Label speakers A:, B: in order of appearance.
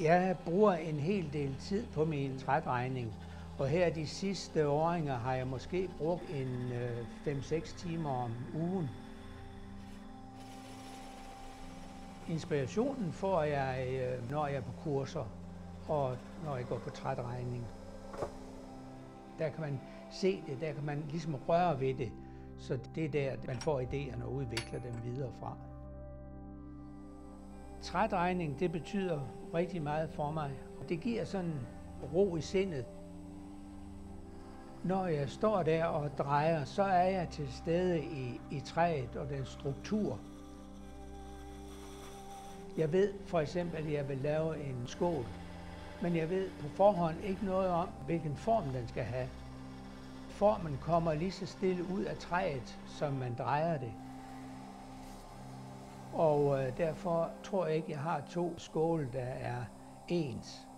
A: Jeg bruger en hel del tid på min trædrejning, og her de sidste åringer har jeg måske brugt en 5-6 timer om ugen. Inspirationen får jeg, når jeg er på kurser og når jeg går på trædrejning. Der kan man se det, der kan man ligesom røre ved det, så det er der, man får idéerne og udvikler dem videre fra. Trædrejning, det betyder rigtig meget for mig. Det giver sådan ro i sindet. Når jeg står der og drejer, så er jeg til stede i træet og den struktur. Jeg ved for eksempel, at jeg vil lave en skål, men jeg ved på forhånd ikke noget om, hvilken form den skal have. Formen kommer lige så stille ud af træet, som man drejer det. Og derfor tror jeg ikke, jeg har 2 skåle, der er ens.